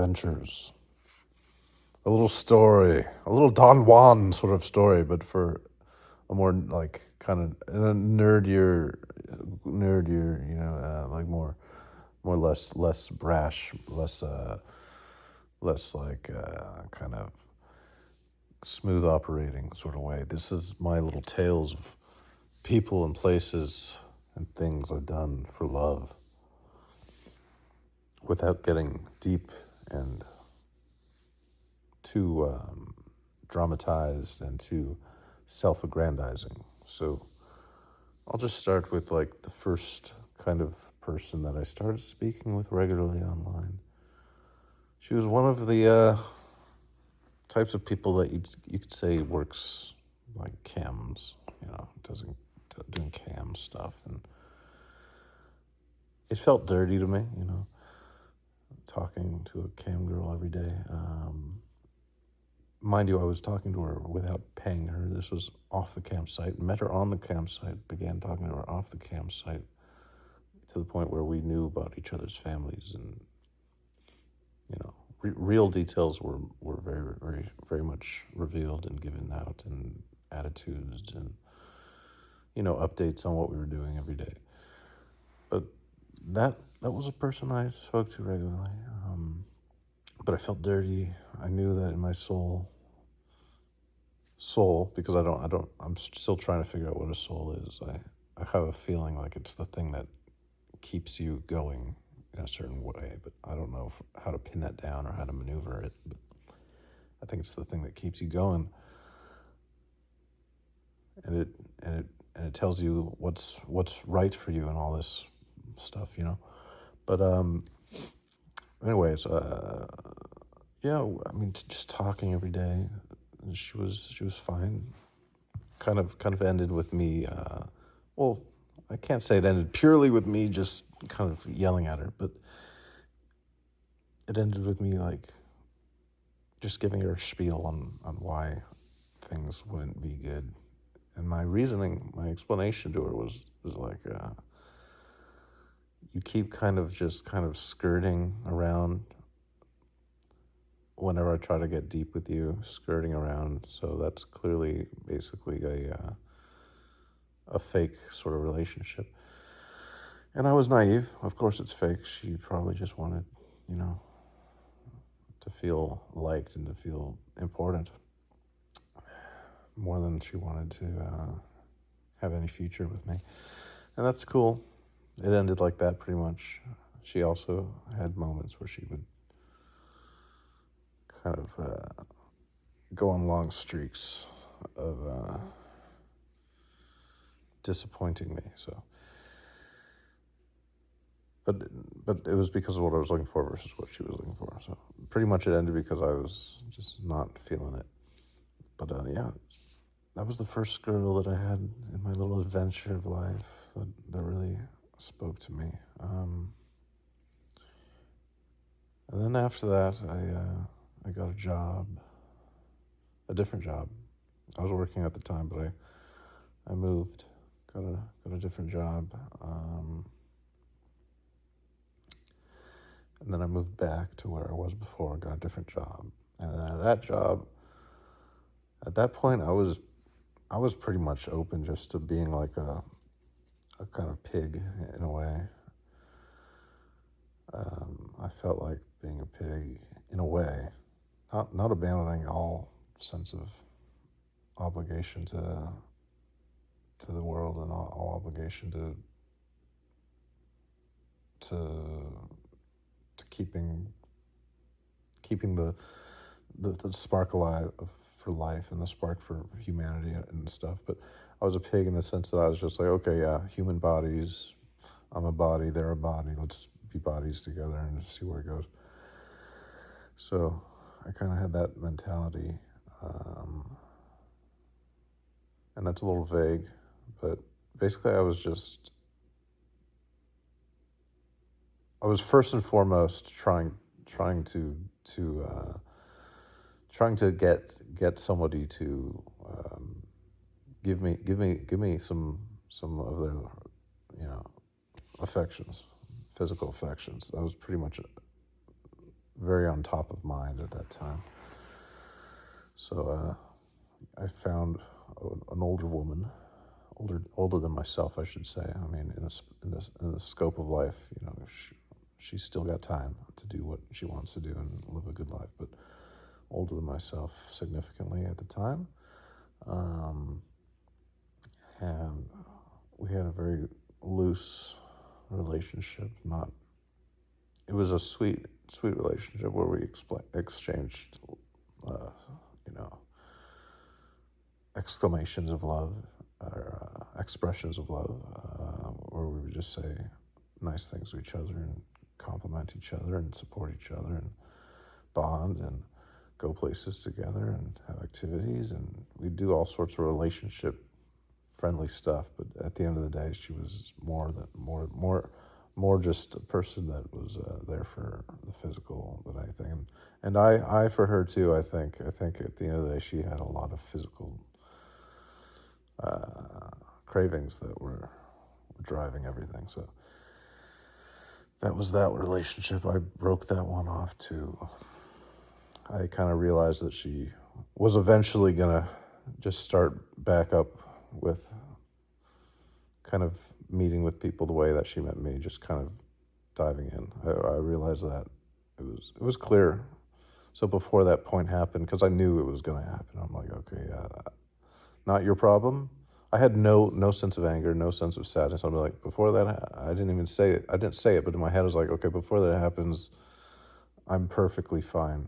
adventures. A little story, a little Don Juan sort of story, but for a more like kind of nerdier, like more less brash, less like kind of smooth operating sort of way. This is my little tales of people and places and things I've done for love without getting deep and too dramatized and too self-aggrandizing. So I'll just start with like the first kind of person that I started speaking with regularly online. She was one of the types of people that you could say works like cams, doesn't doing cam stuff, and it felt dirty to me, talking to a cam girl every day. Mind you, I was talking to her without paying her. This was off the campsite. Met her on the campsite, began talking to her off the campsite to the point where we knew about each other's families, and real details were very, very, very much revealed and given out, and attitudes and updates on what we were doing every day. But that was a person I spoke to regularly. But I felt dirty. I knew that in my soul, because I'm still trying to figure out what a soul is. I have a feeling like it's the thing that keeps you going in a certain way, but I don't know how to pin that down or how to maneuver it. But I think it's the thing that keeps you going, and it tells you what's right for you and all this stuff. But anyways, yeah, I mean, just talking every day. She was fine. Kind of ended with me. Well, I can't say it ended purely with me just kind of yelling at her, but it ended with me like just giving her a spiel on why things wouldn't be good. And my reasoning, my explanation to her was like, you keep kind of skirting around whenever I try to get deep with you, skirting around. So that's clearly basically a fake sort of relationship. And I was naive. Of course it's fake. She probably just wanted, to feel liked and to feel important more than she wanted to have any future with me. And that's cool. It ended like that pretty much. She also had moments where she would kind of go on long streaks of disappointing me. So, but it was because of what I was looking for versus what she was looking for. So pretty much it ended because I was just not feeling it. But yeah, that was the first girl that I had in my little adventure of life that really spoke to me. And then after that, I got a different job. I was working at the time, but I moved, got a different job, and then I moved back to where I was before. Got a different job, and then at that point, I was pretty much open just to being like a kind of pig in a way. I felt like being a pig in a way, not abandoning all sense of obligation to the world and all obligation to keeping the spark alive for life and the spark for humanity and stuff. But I was a pig in the sense that I was just like, okay, yeah, human bodies. I'm a body, they're a body. Let's be bodies together and see where it goes. So I kind of had that mentality, and that's a little vague, but basically I was first and foremost trying to get somebody to give me some of their affections, physical affections. That was pretty much very on top of mind at that time. So I found an older woman, older than myself, I should say. I mean, in the scope of life, she's still got time to do what she wants to do and live a good life, but older than myself significantly at the time. And we had a very loose relationship. Not, it was a sweet relationship where we exchanged, uh, you know, exclamations of love or expressions of love, where we would just say nice things to each other and compliment each other and support each other and bond and go places together and have activities, and we do all sorts of relationship friendly stuff. But at the end of the day, she was more just a person that was there for the physical than anything. And I for her too. I think at the end of the day, she had a lot of physical cravings that were driving everything. So that was that relationship. I broke that one off too. I kind of realized that she was eventually gonna just start back up with kind of meeting with people the way that she met me, just kind of diving in. I realized that it was clear. So before that point happened, because I knew it was going to happen, I'm like, okay, yeah, not your problem. I had no sense of anger, no sense of sadness. I'm like, before that, I didn't even say it. I didn't say it, but in my head, I was like, okay, before that happens, I'm perfectly fine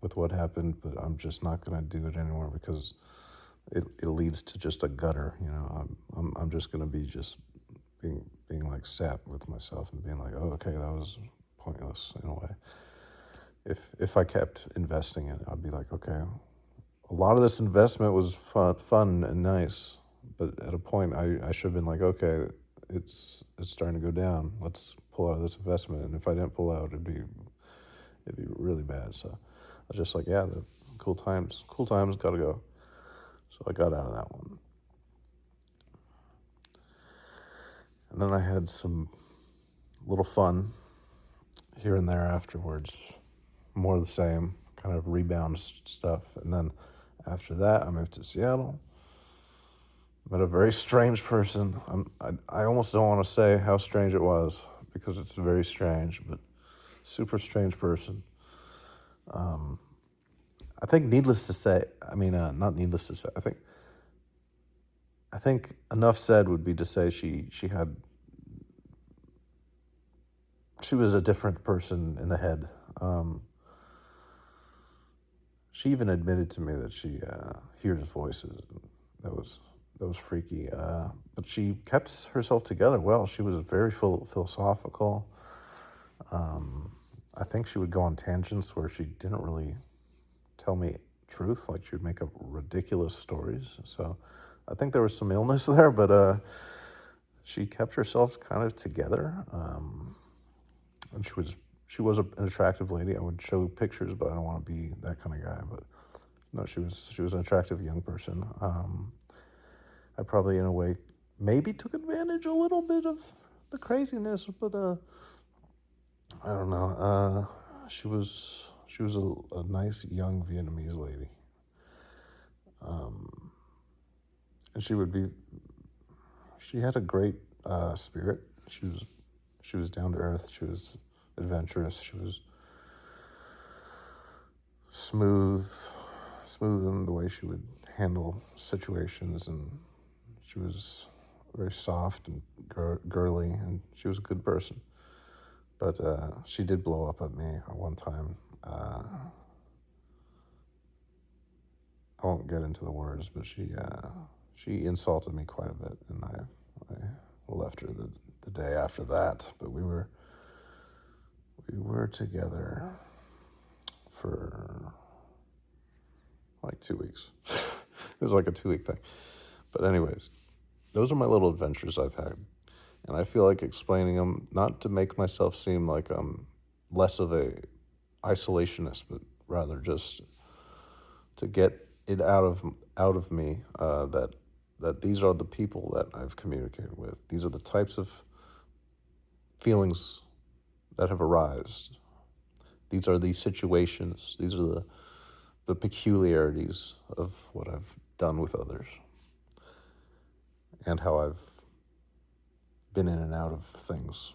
with what happened, but I'm just not going to do it anymore because it leads to just a gutter. I'm just going to be just being like sat with myself and being like, oh, okay, that was pointless in a way. If I kept investing in it, I'd be like, okay, a lot of this investment was fun and nice, but at a point, I should have been like, okay, it's starting to go down. Let's pull out of this investment, and if I didn't pull out, it'd be really bad. So I was just like, yeah, the cool times, gotta go. So I got out of that one, and then I had some little fun here and there afterwards, more of the same, kind of rebound stuff. And then after that, I moved to Seattle. Met a very strange person. I almost don't want to say how strange it was because it's very strange, but super strange person. I think needless to say, not needless to say, I think enough said would be to say she was a different person in the head. She even admitted to me that she hears voices. That was freaky. But she kept herself together well. She was very philosophical. I think she would go on tangents where she didn't really tell me truth. Like she would make up ridiculous stories. So I think there was some illness there, but she kept herself kind of together. And she was an attractive lady. I would show pictures, but I don't want to be that kind of guy. But no, she was an attractive young person. I probably, in a way, maybe took advantage a little bit of the craziness, but I don't know. She was a nice young Vietnamese lady, and she had a great spirit. She was down to earth. She was adventurous. She was smooth in the way she would handle situations, and she was very soft and girly, and she was a good person. But she did blow up at me at one time. I won't get into the words, but she insulted me quite a bit, and I left her the day after that. But we were together for like 2 weeks. It was like a 2 week thing. But anyways, those are my little adventures I've had. And I feel like explaining them, not to make myself seem like I'm less of a isolationist, but rather just to get it out of me, that these are the people that I've communicated with. These are the types of feelings that have arisen. These are the situations. These are the peculiarities of what I've done with others and how I've been in and out of things